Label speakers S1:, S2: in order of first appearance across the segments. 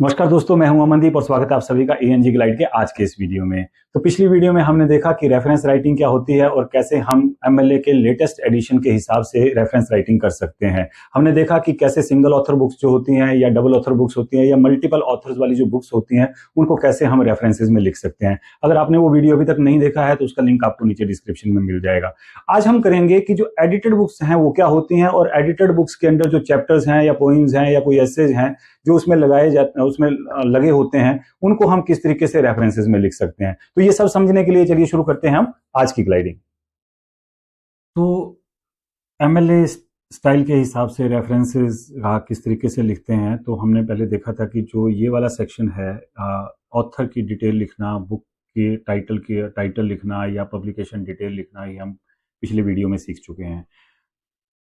S1: नमस्कार दोस्तों, मैं हूं अमनदीप और स्वागत है आप सभी का एएनजी ग्लाइड के आज के इस वीडियो में। तो पिछली वीडियो में हमने देखा कि रेफरेंस राइटिंग क्या होती है और कैसे हम एमएलए के लेटेस्ट एडिशन के हिसाब से रेफरेंस राइटिंग कर सकते हैं। हमने देखा कि कैसे सिंगल ऑथर बुक्स जो होती हैं या डबल ऑथर बुक्स होती हैं या मल्टीपल ऑथर्स वाली जो बुक्स होती हैं उनको कैसे हम रेफरेंसेज में लिख सकते हैं। अगर आपने वो वीडियो अभी तक नहीं देखा है तो उसका लिंक आपको नीचे डिस्क्रिप्शन में मिल जाएगा। आज हम करेंगे कि जो एडिटेड बुक्स हैं वो क्या होती हैं और एडिटेड बुक्स के अंदर जो चैप्टर्स हैं या पोइम्स हैं या कोई एसेज हैं जो उसमें लगाए जाते हैं, उसमें लगे होते हैं, उनको हम किस तरीके से रेफरेंसेस में लिख सकते हैं। तो ये सब समझने के लिए चलिए शुरू करते हैं हम आज की ग्लाइडिंग। तो एमएलए स्टाइल के हिसाब से रेफरेंसेस किस तरीके से लिखते हैं, तो हमने पहले देखा था कि जो ये वाला सेक्शन है, ऑथर की डिटेल लिखना, बुक के टाइटल लिखना या पब्लिकेशन डिटेल लिखना, ये हम पिछले वीडियो में सीख चुके हैं।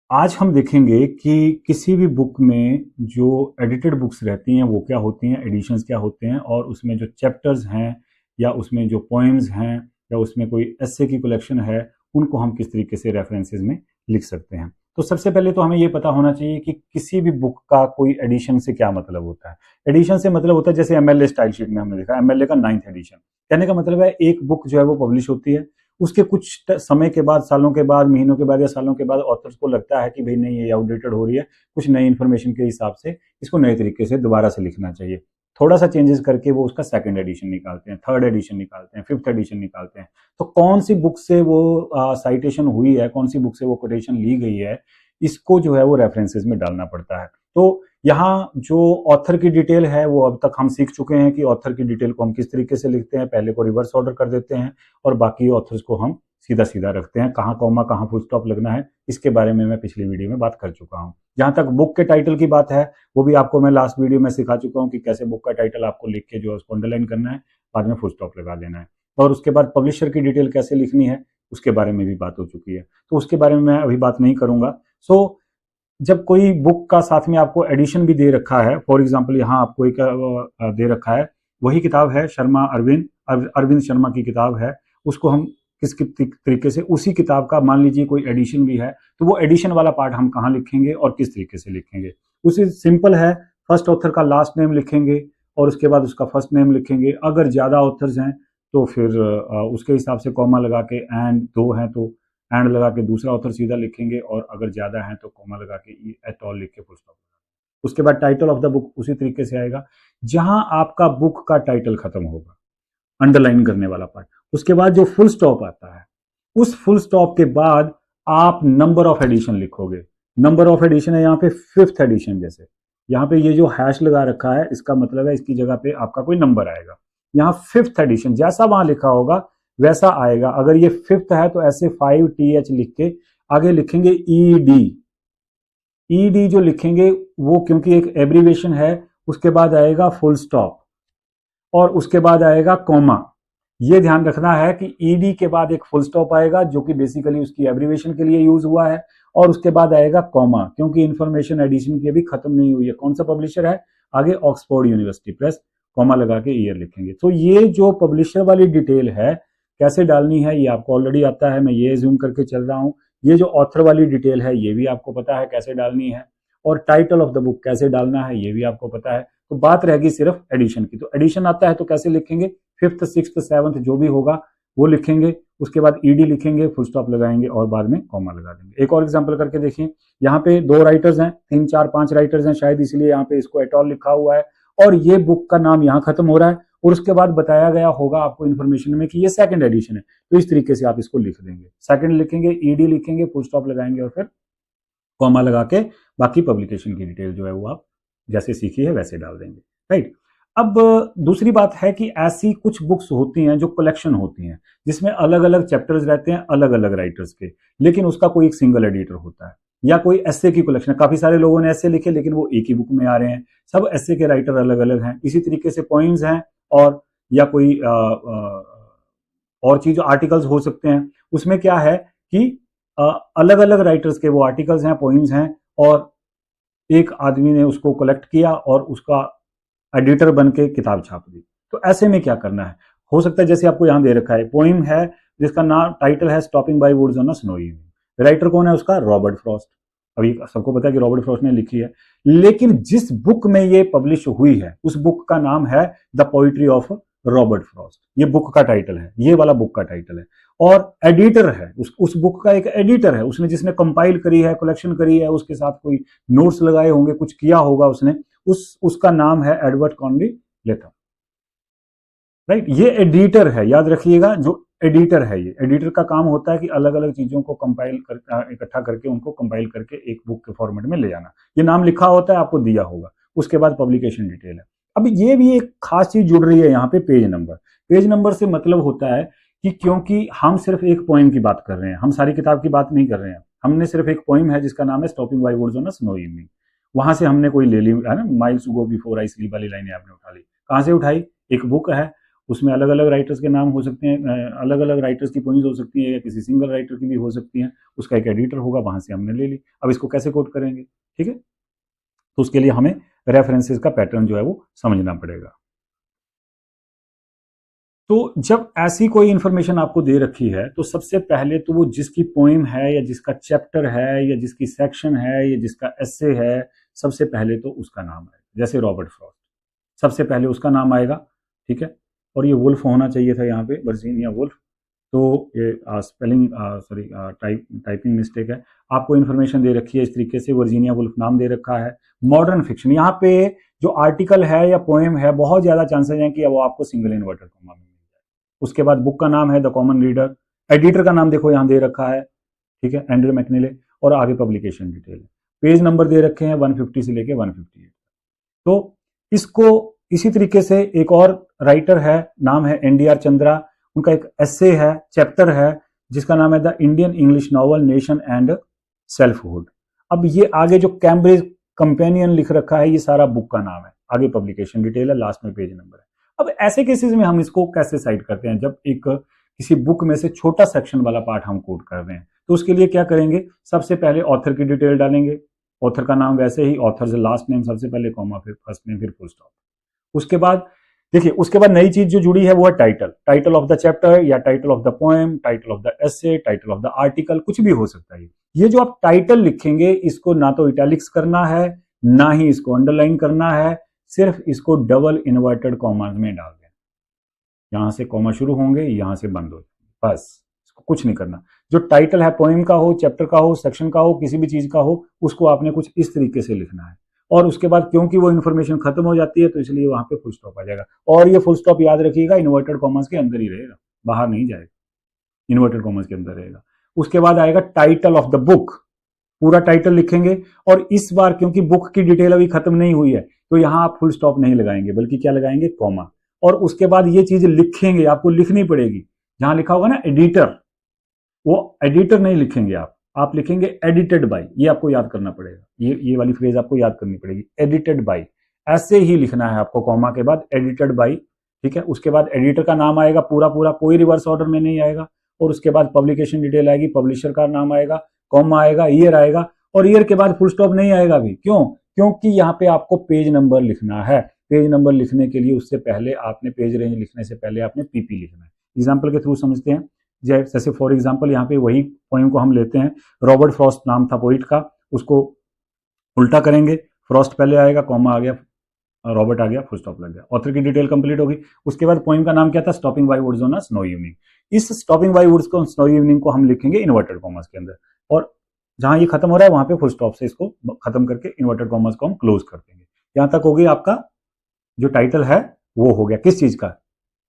S1: आज हम देखेंगे कि किसी भी बुक में जो एडिटेड बुक्स रहती हैं वो क्या होती हैं, एडिशंस क्या होते हैं, और उसमें जो चैप्टर्स हैं या उसमें जो पोएम्स हैं या उसमें कोई एस्से की कलेक्शन है, उनको हम किस तरीके से रेफरेंसेस में लिख सकते हैं। तो सबसे पहले तो हमें ये पता होना चाहिए कि किसी भी बुक का कोई एडिशन से क्या मतलब होता है। एडिशन से मतलब होता है, जैसे एमएलए स्टाइल शीट में हमने देखा एमएलए का 9th एडिशन। कहने का मतलब है एक बुक जो है वो पब्लिश होती है, उसके कुछ समय के बाद, सालों के बाद, महीनों के बाद या सालों के बाद ऑथर्स को लगता है कि भाई नहीं, ये आउटडेटेड हो रही है, कुछ नई इन्फॉर्मेशन के हिसाब से इसको नए तरीके से दोबारा से लिखना चाहिए। थोड़ा सा चेंजेस करके वो उसका सेकंड एडिशन निकालते हैं, थर्ड एडिशन निकालते हैं, फिफ्थ एडिशन निकालते हैं। तो कौन सी बुक से वो साइटेशन हुई है, कौन सी बुक से वो कोटेशन ली गई है, इसको जो है वो रेफरेंसेस में डालना पड़ता है। तो यहाँ जो ऑथर की डिटेल है वो अब तक हम सीख चुके हैं कि ऑथर की डिटेल को हम किस तरीके से लिखते हैं। पहले को रिवर्स ऑर्डर कर देते हैं और बाकी ऑथर्स को हम सीधा सीधा रखते हैं। कहाँ कॉमा, कहाँ फुल स्टॉप लगना है, इसके बारे में मैं पिछली वीडियो में बात कर चुका हूँ। जहां तक बुक के टाइटल की बात है, वो भी आपको मैं लास्ट वीडियो में सिखा चुका हूँ कि कैसे बुक का टाइटल आपको लिख के जो है उसको अंडरलाइन करना है, बाद में फुल स्टॉप लगा देना है। और उसके बाद पब्लिशर की डिटेल कैसे लिखनी है, उसके बारे में भी बात हो चुकी है, तो उसके बारे में मैं अभी बात नहीं करूंगा। जब कोई बुक का साथ में आपको एडिशन भी दे रखा है, फॉर एग्जांपल यहाँ आपको एक दे रखा है, वही किताब है शर्मा अरविंद शर्मा की किताब है, उसको हम किस तरीके से, उसी किताब का मान लीजिए कोई एडिशन भी है, तो वो एडिशन वाला पार्ट हम कहाँ लिखेंगे और किस तरीके से लिखेंगे। उसी सिंपल है, फर्स्ट ऑथर का लास्ट नेम लिखेंगे और उसके बाद उसका फर्स्ट नेम लिखेंगे। अगर ज़्यादा ऑथर्स हैं तो फिर उसके हिसाब से कॉमा लगा के, एंड दो हैं तो एंड लगा के दूसरा ऑथर सीधा लिखेंगे, और अगर ज्यादा है तो कॉमा लगा के एट ऑल लिख के फुल स्टॉप। उसके बाद टाइटल ऑफ द बुक उसी तरीके से आएगा, जहां आपका बुक का टाइटल खत्म होगा, अंडरलाइन करने वाला पार्ट। उसके बाद जो फुल स्टॉप आता है, उस फुल स्टॉप के बाद आप नंबर ऑफ एडिशन लिखोगे। नंबर ऑफ एडिशन है यहाँ पे 5th एडिशन। जैसे यहाँ पे ये जो हैश लगा रखा है, इसका मतलब है इसकी जगह पे आपका कोई नंबर आएगा। यहाँ 5th एडिशन जैसा वहां लिखा होगा वैसा आएगा। अगर ये 5th है तो ऐसे 5th लिख के आगे लिखेंगे ईडी। ईडी जो लिखेंगे वो क्योंकि एक एब्रीवेशन है, उसके बाद आएगा फुल स्टॉप और उसके बाद आएगा कॉमा। ये ध्यान रखना है कि ईडी के बाद एक फुल स्टॉप आएगा जो कि बेसिकली उसकी एब्रीवेशन के लिए यूज हुआ है, और उसके बाद आएगा कॉमा क्योंकि इंफॉर्मेशन एडिशन की अभी खत्म नहीं हुई है। कौन सा पब्लिशर है, आगे ऑक्सफोर्ड यूनिवर्सिटी प्रेस, कॉमा लगा के ईयर लिखेंगे। तो ये जो पब्लिशर वाली डिटेल है कैसे डालनी है ये आपको ऑलरेडी आता है, मैं ये जूम करके चल रहा हूँ। ये जो ऑथर वाली डिटेल है ये भी आपको पता है कैसे डालनी है, और टाइटल ऑफ द बुक कैसे डालना है ये भी आपको पता है। तो बात रहेगी सिर्फ एडिशन की। तो एडिशन आता है तो कैसे लिखेंगे, 5th 6th 7th जो भी होगा वो लिखेंगे, उसके बाद ईडी लिखेंगे, फुल स्टॉप लगाएंगे और बाद में कॉमा लगा देंगे। एक और एग्जांपल करके देखिए, यहाँ पे 2 राइटर्स हैं, 3 4 5 राइटर्स हैं शायद, इसलिए यहाँ पे इसको एटॉल लिखा हुआ है, और ये बुक का नाम यहाँ खत्म हो रहा है, और उसके बाद बताया गया होगा आपको इन्फॉर्मेशन में कि ये सेकंड एडिशन है। तो इस तरीके से आप इसको लिख देंगे, सेकंड लिखेंगे, ईडी लिखेंगे, फुल स्टॉप लगाएंगे और फिर कॉमा लगा के बाकी पब्लिकेशन की डिटेल जो है वो आप जैसे सीखी है वैसे डाल देंगे। राइट। अब दूसरी बात है कि ऐसी कुछ बुक्स होती हैं जो कलेक्शन होती हैं, जिसमें अलग अलग चैप्टर्स रहते हैं अलग अलग राइटर्स के, लेकिन उसका कोई एक सिंगल एडिटर होता है, या कोई एस्से की कलेक्शन है। काफी सारे लोगों ने एस्से लिखे लेकिन वो एक ही बुक में आ रहे हैं, सब एस्से के राइटर अलग अलग हैं। इसी तरीके से पॉइंट्स हैं, और या कोई और चीज आर्टिकल्स हो सकते हैं। उसमें क्या है कि अलग अलग राइटर्स के वो आर्टिकल्स हैं, पोइम्स हैं, और एक आदमी ने उसको कलेक्ट किया और उसका एडिटर बन के किताब छाप दी। तो ऐसे में क्या करना है, हो सकता है जैसे आपको यहां दे रखा है, पोइम है जिसका नाम टाइटल है stopping by woods on a snowy evening. Writer कौन है उसका, रॉबर्ट फ्रॉस्ट। अभी सबको पता है कि रॉबर्ट फ्रॉस्ट ने लिखी है, लेकिन जिस बुक में ये पब्लिश हुई है उस बुक का नाम है the poetry of Robert Frost. ये बुक का टाइटल है, ये वाला बुक का टाइटल है। और एडिटर है उस बुक का, एक एडिटर है, उसने जिसने कंपाइल करी है, कलेक्शन करी है, उसके साथ कोई नोट्स लगाए होंगे, कुछ किया होगा उसने, उसका नाम है एडवर्ड कॉनली लेथम। राइट, ये एडिटर है, याद रखिएगा, जो एडिटर है, ये एडिटर का काम होता है कि अलग अलग चीजों को कंपाइल कर, इकट्ठा करके उनको कंपाइल करके एक बुक के फॉर्मेट में ले जाना। ये नाम लिखा होता है, आपको दिया होगा। उसके बाद पब्लिकेशन डिटेल है। अब ये भी एक खास चीज जुड़ रही है यहाँ पे, पेज नंबर। पेज नंबर से मतलब होता है कि क्योंकि हम सिर्फ एक पोइम की बात कर रहे हैं, हम सारी किताब की बात नहीं कर रहे हैं, हमने सिर्फ एक पोइम है जिसका नाम है stopping by woods on a snow evening, वहां से हमने कोई ले ली है ना, miles to go before I sleep वाली लाइनें आपने उठा ली। कहाँ से उठाई? एक बुक है, उसमें अलग अलग राइटर्स के नाम हो सकते हैं, अलग अलग राइटर्स की पोइम्स हो सकती है, या किसी सिंगल राइटर की भी हो सकती हैं, उसका एक एडिटर होगा, वहां से हमने ले ली। अब इसको कैसे कोट करेंगे? ठीक है, तो उसके लिए हमें रेफरेंसेस का पैटर्न जो है वो समझना पड़ेगा। तो जब ऐसी कोई इंफॉर्मेशन आपको दे रखी है तो सबसे पहले तो वो जिसकी पोइम है या जिसका चैप्टर है या जिसकी सेक्शन है या जिसका एसे है, सबसे पहले तो उसका नाम है। जैसे रॉबर्ट फ्रॉस्ट, सबसे पहले उसका नाम आएगा, ठीक है। और ये वुल्फ होना चाहिए था यहाँ पे, वर्जीनिया वुल्फ। तो ये स्पेलिंग सॉरी टाइपिंग मिस्टेक है। आपको इन्फॉर्मेशन दे रखी है इस तरीके से, वर्जीनिया वुल्फ नाम दे रखा है। मॉडर्न फिक्शन, यहाँ पे जो आर्टिकल है या पोएम है, बहुत ज्यादा चांसेस हैं कि वो आपको सिंगल इन्वर्टेड कॉमा में मिल जाए। उसके बाद बुक का नाम है द कॉमन रीडर, एडिटर का नाम देखो यहाँ दे रखा है, ठीक है, एंड्रयू मैकनीले, और आगे पब्लिकेशन डिटेल है। पेज नंबर दे रखे हैं 150 से लेके 158। तो इसको इसी तरीके से एक और राइटर है, नाम है एनडीआर चंद्रा, उनका एक एसे है, चैप्टर है, जिसका नाम है the Indian English novel nation and selfhood. अब ये आगे जो कैम्ब्रिज कंपेनियन लिख रखा है, ये सारा बुक का नाम है, आगे पब्लिकेशन डिटेल है, लास्ट में पेज नंबर है। अब ऐसे केसेस में हम इसको कैसे साइड करते हैं? जब एक किसी बुक में से छोटा सेक्शन वाला पार्ट हम कोट कर रहे हैं, तो उसके लिए क्या करेंगे? सबसे पहले ऑथर की डिटेल डालेंगे, ऑथर का नाम वैसे ही, ऑथर से लास्ट नेम सबसे पहले, कॉमा, फिर फर्स्ट नेम, फिर फुल स्टॉप। उसके बाद देखिए, उसके बाद नई चीज जो जुड़ी है वो है title, title of the chapter या title of the poem, title of the essay, title of the article, कुछ भी हो सकता है। ये जो आप टाइटल लिखेंगे, इसको ना तो इटैलिक्स करना है, ना ही इसको अंडरलाइन करना है, सिर्फ इसको डबल इन्वर्टेड कॉमा में डाल दें। यहां से कॉमा शुरू होंगे, यहां से बंद हो जाएंगे, बस, इसको कुछ नहीं करना। जो टाइटल है, पोएम का हो, चैप्टर का हो, सेक्शन का हो, किसी भी चीज का हो, उसको आपने कुछ इस तरीके से लिखना है। और उसके बाद क्योंकि वो इन्फॉर्मेशन खत्म हो जाती है, तो इसलिए वहां पे फुल स्टॉप आ जाएगा। और ये फुल स्टॉप याद रखिएगा, इन्वर्टेड कॉमर्स के अंदर ही रहेगा, बाहर नहीं जाएगा, इन्वर्टेड कॉमर्स के अंदर रहेगा। उसके बाद आएगा टाइटल ऑफ द बुक, पूरा टाइटल लिखेंगे। और इस बार क्योंकि बुक की डिटेल अभी खत्म नहीं हुई है, तो यहां आप फुल स्टॉप नहीं लगाएंगे, बल्कि क्या लगाएंगे? कॉमा। और उसके बाद ये चीज लिखेंगे, आपको लिखनी पड़ेगी, जहां लिखा होगा ना एडिटर, वो एडिटर नहीं लिखेंगे आप लिखेंगे एडिटेड बाय। ये आपको याद करना पड़ेगा, ये वाली फ्रेज आपको याद करनी पड़ेगी, एडिटेड बाय, ऐसे ही लिखना है आपको, कॉमा के बाद एडिटेड बाय, ठीक है। उसके बाद एडिटर का नाम आएगा पूरा पूरा, कोई रिवर्स ऑर्डर में नहीं आएगा। और उसके बाद पब्लिकेशन डिटेल आएगी, पब्लिशर का नाम आएगा, कॉमा आएगा, ईयर आएगा, और ईयर के बाद फुल स्टॉप नहीं आएगा भी। क्यों? क्योंकि यहाँ पे आपको पेज नंबर लिखना है। पेज नंबर लिखने के लिए उससे पहले आपने, पेज रेंज लिखने से पहले आपने पीपी लिखना है। एग्जाम्पल के थ्रू समझते हैं। जैसे फॉर एग्जाम्पल यहाँ पे वही पोएम को हम लेते हैं, रॉबर्ट फ्रॉस्ट नाम था पोइट का, उसको उल्टा करेंगे, फ्रॉस्ट पहले आएगा, कॉमा आ गया, रॉबर्ट आ गया, फुल स्टॉप लग गया, ऑथर की डिटेल कंप्लीट होगी। उसके बाद पोएम का नाम क्या था? Stopping by woods on a snow evening. इस स्टॉपिंग बाय वुड्स को, स्नो इवनिंग को हम लिखेंगे इन्वर्टेड कॉमर्स के अंदर, और जहां ये खत्म हो रहा है वहां पे फुल स्टॉप से इसको खत्म करके इन्वर्टेड कॉमर्स को हम क्लोज कर देंगे। यहां तक हो गई आपका जो टाइटल है वो हो गया, किस चीज का?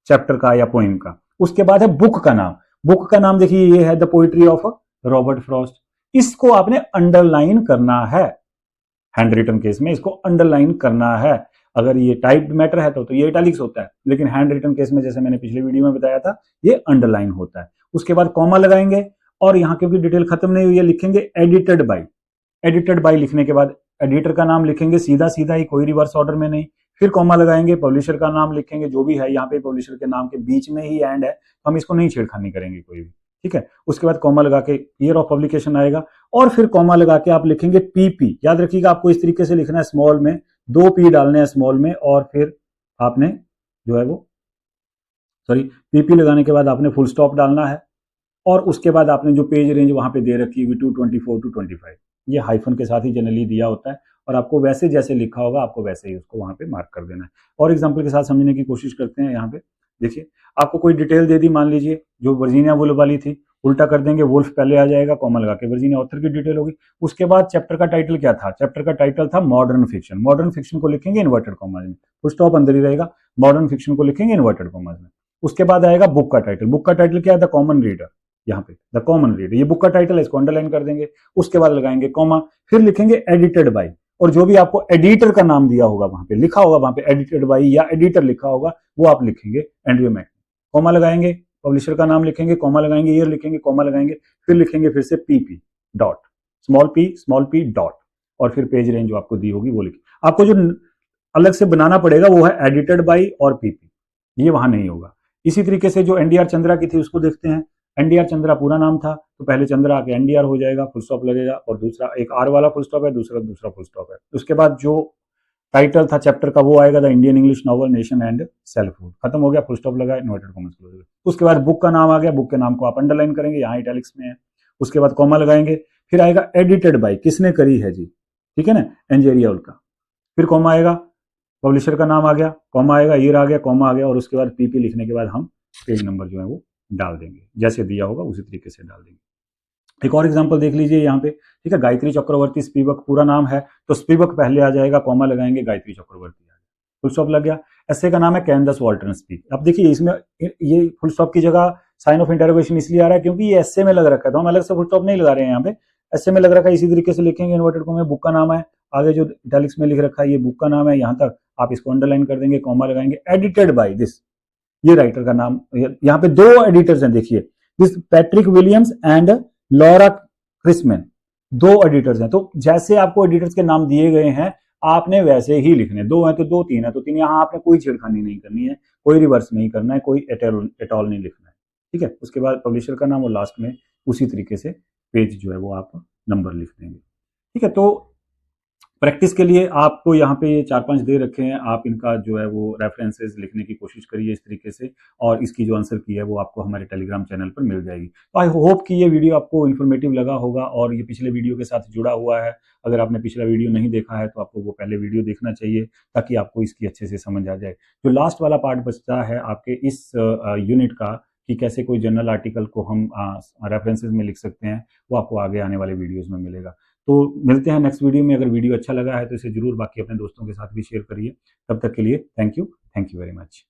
S1: चैप्टर का या पोएम का। उसके बाद है बुक का नाम। बुक का नाम देखिए, ये है the poetry of Robert Frost. इसको आपने अंडरलाइन करना है, हैंड रिटन केस में इसको अंडरलाइन करना है। अगर ये टाइप्ड मैटर है तो ये इटैलिक्स होता है, लेकिन हैंड रिटन केस में, जैसे मैंने पिछले वीडियो में बताया था, ये अंडरलाइन होता है। उसके बाद कॉमा लगाएंगे, और यहां क्योंकि डिटेल खत्म नहीं हुई है, लिखेंगे एडिटेड बाय। एडिटेड बाय लिखने के बाद एडिटर का नाम लिखेंगे सीधा सीधा ही, कोई रिवर्स ऑर्डर में नहीं। फिर कॉमा लगाएंगे, पब्लिशर का नाम लिखेंगे, जो भी है यहाँ पे पब्लिशर के नाम के बीच में ही एंड है, तो हम इसको नहीं छेड़खानी करेंगे कोई भी, ठीक है। उसके बाद कॉमा लगा के ईयर ऑफ पब्लिकेशन आएगा, और फिर कॉमा लगा के आप लिखेंगे पीपी। याद रखिएगा, आपको इस तरीके से लिखना है, स्मॉल में 2 पी डालने हैं स्मॉल में, और फिर आपने जो है वो पीपी लगाने के बाद आपने फुल स्टॉप डालना है। और उसके बाद आपने जो पेज रेंज वहां पे दे रखी है 224 to 25, ये हाइफन के साथ ही जनरली दिया होता है, और आपको वैसे जैसे लिखा होगा आपको वैसे ही उसको वहां पे मार्क कर देना है। और एग्जाम्पल के साथ समझने की कोशिश करते हैं। यहाँ पे देखिए, आपको कोई डिटेल दे दी, मान लीजिए जो वर्जीनिया वुल्फ वाली थी, उल्टा कर देंगे, वुल्फ पहले आ जाएगा, कॉमा लगा के वर्जीनिया ऑथर की डिटेल होगी। उसके बाद चैप्टर का टाइटल क्या था? चैप्टर का टाइटल था मॉडर्न फिक्शन। मॉडर्न फिक्शन को लिखेंगे इन्वर्टेड कॉमाज में, फुल स्टॉप अंदर ही रहेगा, मॉडर्न फिक्शन को लिखेंगे इन्वर्टेड कॉमाज में। उसके बाद आएगा बुक का टाइटल। बुक का टाइटल क्या है? The common reader. यहाँ पे द कॉमन रीडर, ये बुक का टाइटल है, इसको अंडरलाइन कर देंगे। उसके बाद लगाएंगे कॉमा, फिर लिखेंगे एडिटेड बाय, और जो भी आपको एडिटर का नाम दिया होगा वहां पे लिखा होगा, वहां पे एडिटेड बाय या एडिटर लिखा होगा, वो आप लिखेंगे एंड्रयू मैक। कॉमा लगाएंगे, पब्लिशर का नाम लिखेंगे, कॉमा लगाएंगे, ईयर लिखेंगे, कॉमा लगाएंगे, फिर लिखेंगे फिर से PP dot, small P dot, और फिर पेज रेंज जो आपको दी होगी वो लिखें। आपको जो अलग से बनाना पड़ेगा वो है एडिटेड बाय और पीपी, ये वहां नहीं होगा। इसी तरीके से जो एनडीआर चंद्रा की थी उसको देखते हैं। एनडीआर चंद्रा पूरा नाम था, तो पहले चंद्रा आके एनडीआर हो जाएगा, फुल स्टॉप लगेगा, और दूसरा एक आर वाला फुल स्टॉप है, दूसरा फुल स्टॉप है। उसके बाद जो टाइटल था चैप्टर का वो आएगा the Indian English novel nation and self hood, खत्म हो गया, फुल स्टॉप लगा, इन्वर्टेड कॉमर्स क्लोज हो गया। उसके बाद बुक का नाम आ गया, बुक के नाम को आप अंडरलाइन करेंगे, यहाँ इटैलिक्स में है। उसके बाद कॉमा लगाएंगे, फिर आएगा एडिटेड बाय, किसने करी है जी, ठीक है ना, एंजेरिया का। फिर कॉमा आएगा, पब्लिशर का नाम आ गया, कॉमा आएगा, ईयर आ गया, कॉमा आ गया, और उसके बाद पीपी लिखने के बाद हम पेज नंबर जो है वो डाल देंगे, जैसे दिया होगा उसी तरीके से डाल देंगे। एक और एग्जांपल देख लीजिए यहाँ पे, ठीक है, गायत्री चक्रवर्ती स्पीवक पूरा नाम है, तो स्पीवक पहले आ जाएगा, कॉमा लगाएंगे, गायत्री चक्रवर्ती आ गया, फुल स्टॉप लग गया। ऐसे का नाम है कैनदस वॉल्टन स्पीक। अब देखिए इसमें ये फुल स्टॉप की जगह साइन ऑफ इंटरोगेशन इसलिए आ रहा है क्योंकि ये एसए में लग रखा है, तो हम अलग से फुल स्टॉप नहीं लगा रहे हैं यहाँ पे, एसए में लग रखा है, इसी तरीके से लिखेंगे इन्वर्टेड कॉमा में, बुक का नाम है, आगे जो इटैलिक्स में लिख रखा है ये बुक का नाम है, यहाँ तक आप इसको अंडरलाइन कर देंगे, कॉमा लगाएंगे, एडिटेड बाय दिस, ये राइटर का नाम। यहाँ पे दो एडिटर्स हैं, देखिए, this Patrick Williams and Laura Chrisman, दो एडिटर्स हैं। तो जैसे आपको एडिटर्स के नाम दिए गए हैं आपने वैसे ही लिखने, दो हैं तो दो, तीन है तो तीन, यहाँ आपने कोई छेड़खानी नहीं करनी है, कोई रिवर्स नहीं करना है, कोई एटॉल नहीं लिखना है, ठीक है। उसके बाद पब्लिशर का नाम और लास्ट में उसी तरीके से पेज जो है वो आप नंबर लिख देंगे, ठीक है। तो प्रैक्टिस के लिए आपको यहाँ पे ये 4-5 दे रखे हैं, आप इनका जो है वो रेफरेंसेस लिखने की कोशिश करिए इस तरीके से, और इसकी जो आंसर की है वो आपको हमारे टेलीग्राम चैनल पर मिल जाएगी। तो आई होप कि ये वीडियो आपको इन्फॉर्मेटिव लगा होगा और ये पिछले वीडियो के साथ जुड़ा हुआ है। अगर आपने पिछला वीडियो नहीं देखा है तो आपको वो पहले वीडियो देखना चाहिए ताकि आपको इसकी अच्छे से समझ आ जाए। जो लास्ट वाला पार्ट बचता है आपके इस यूनिट का कि कैसे कोई जर्नल आर्टिकल को हम रेफरेंसेज में लिख सकते हैं, वो आपको आगे आने वाले वीडियोज़ में मिलेगा। तो मिलते हैं नेक्स्ट वीडियो में। अगर वीडियो अच्छा लगा है तो इसे जरूर बाकी अपने दोस्तों के साथ भी शेयर करिए। तब तक के लिए थैंक यू वेरी मच।